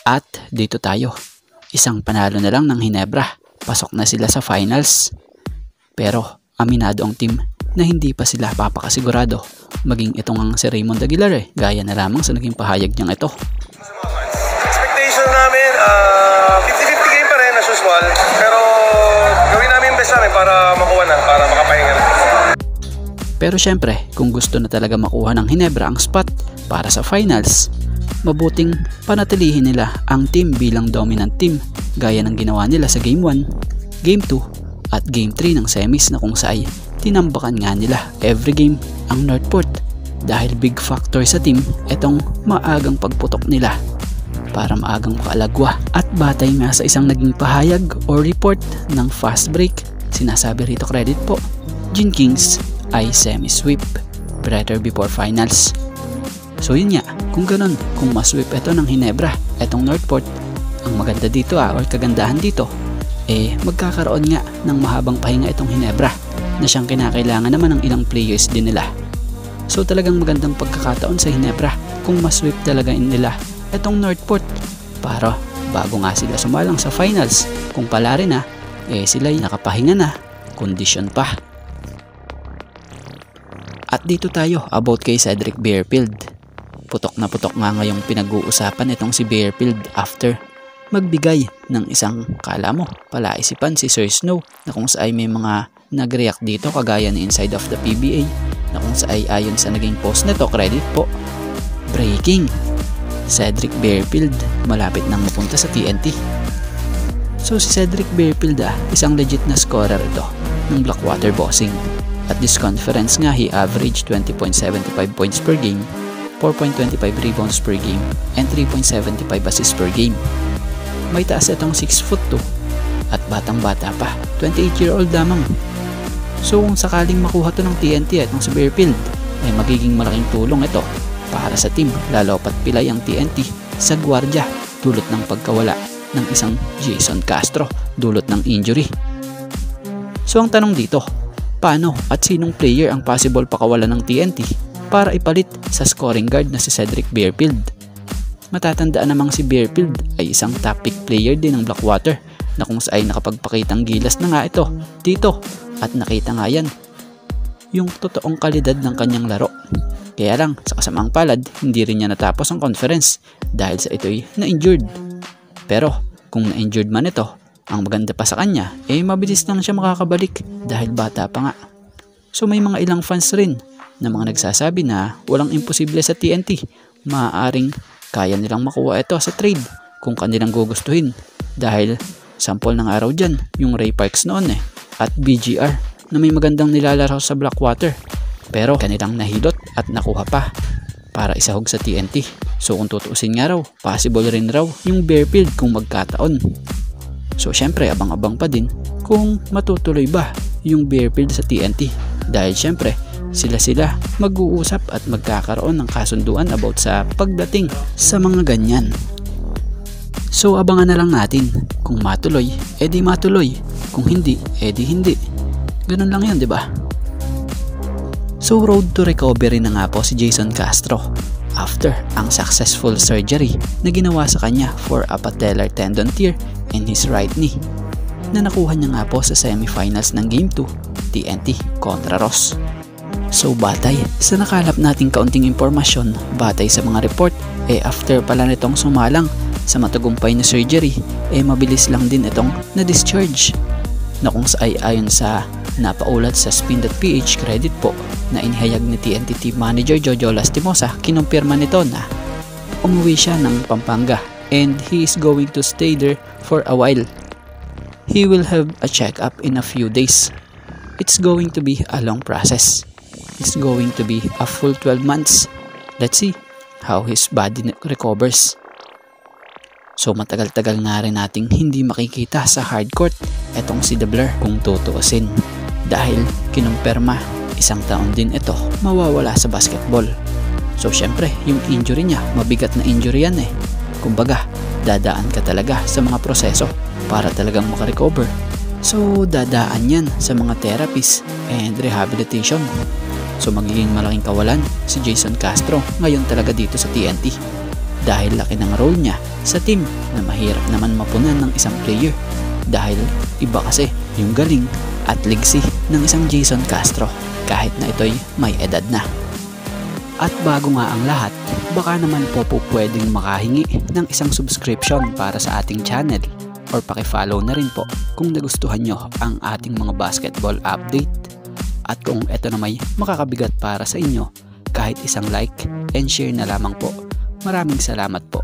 At dito tayo, isang panalo na lang ng Hinebra, pasok na sila sa finals. Pero aminado ang team na hindi pa sila papakasigurado, maging itong ang si Raymond Aguilar gaya na lamang sa naging pahayag niyang ito. Expectation namin, 50-50 game pa rin as usual, pero gawin namin yung best namin para makuha na, para makapahinga na. Pero syempre, kung gusto na talaga makuha ng Hinebra ang spot para sa finals, mabuting panatilihin nila ang team bilang dominant team gaya ng ginawa nila sa Game 1, Game 2 at Game 3 ng semis na kung saan tinambakan nga nila every game ang Northport dahil big factor sa team itong maagang pagputok nila para maagang makaalagwa. At batay nga sa isang naging pahayag or report ng fast break, sinasabi rito credit po, Gene Kings ay semi-sweep better before finals. So yun nga, kung ganun, kung masweep ito ng Hinebra, etong Northport, ang maganda dito or kagandahan dito, magkakaroon nga ng mahabang pahinga itong Hinebra na siyang kinakailangan naman ng ilang players din nila. So talagang magandang pagkakataon sa Hinebra kung masweep talaga nila etong Northport para bago nga sila sumalang sa finals, kung pala rin sila'y nakapahinga na, kondisyon pa. At dito tayo about kay Cedric Barefield. Putok na putok nga ngayong pinag-uusapan itong si Barefield after magbigay ng isang kala mo palaisipan si Sir Snow na kung saan may mga nag-react dito kagaya ni Inside of the PBA na kung saan ayon sa naging post nito, credit po, breaking, Cedric Barefield malapit nang mapunta sa TNT. So si Cedric Barefield isang legit na scorer ito ng Blackwater Bossing. At this conference nga he averaged 20.75 points per game, 4.25 rebounds per game, and 3.75 assists per game. May taas itong 6'2" at batang bata pa, 28-year-old lamang. So kung sakaling makuha to ng TNT itong si Barefield, ay magiging malaking tulong ito para sa team, lalo pat pilay ang TNT sa gwardya dulot ng pagkawala ng isang Jason Castro dulot ng injury. So ang tanong dito, paano at sinong player ang possible pakawalan ng TNT para ipalit sa scoring guard na si Cedric Barefield? Matatandaan namang si Barefield ay isang top pick player din ng Blackwater na kung saan nakapagpakitang gilas na nga ito dito at nakita nga yan yung totoong kalidad ng kanyang laro. Kaya lang sa kasamaang palad hindi rin niya natapos ang conference dahil sa ito'y na-injured. Pero kung na-injured man ito, ang maganda pa sa kanya mabilis lang siya makakabalik dahil bata pa nga. So may mga ilang fans rin na mga nagsasabi na walang imposible sa TNT, maaaring kaya nilang makuha ito sa trade kung kanilang gugustuhin dahil sample ng araw dyan yung Ray Parks noon at BGR na may magandang nilalaro sa Blackwater pero kanilang nahilot at nakuha pa para isahog sa TNT. So kung tutuusin nga raw, possible rin raw yung Barefield kung magkataon. So syempre abang-abang pa din kung matutuloy ba yung Barefield sa TNT dahil syempre sila mag-uusap at magkakaroon ng kasunduan about sa pagdating sa mga ganyan. So abangan na lang natin, kung matuloy edi matuloy, kung hindi edi hindi. Ganun lang yun, di ba? So road to recovery na nga po si Jason Castro after ang successful surgery na ginawa sa kanya for a patellar tendon tear in his right knee na nakuha niya nga po sa semifinals ng Game 2 TNT kontra Ross. So batay sa nakalap nating kaunting impormasyon, batay sa mga report, after pala nitong sumalang sa matagumpay na surgery, mabilis lang din itong na-discharge na kung sa ayon sa napaulat sa spin.ph, credit po na inihayag ni TNT team manager Jojo Lastimosa, kinumpirma nito na umuwi siya ng Pampanga and he is going to stay there for a while. He will have a check-up in a few days. It's going to be a long process. It's going to be a full 12 months. Let's see how his body recovers. So matagal-tagal nga rin nating hindi makikita sa hardcourt etong si The Blur kung tutuusin dahil kinumpirma isang taon din ito mawawala sa basketball. So syempre yung injury niya, mabigat na injury yan kumbaga dadaan ka talaga sa mga proseso para talagang makarecover. So dadaan yan sa mga therapies and rehabilitation. So magiging malaking kawalan si Jason Castro ngayon talaga dito sa TNT dahil laki ng role niya sa team na mahirap naman mapunan ng isang player dahil iba kasi yung galing at ligsi ng isang Jason Castro kahit na ito'y may edad na. At bago nga ang lahat, baka naman po pwedeng makahingi ng isang subscription para sa ating channel or paki-follow na rin po kung nagustuhan nyo ang ating mga basketball update. At kung ito na may makakabigat para sa inyo, kahit isang like and share na lamang po. Maraming salamat po.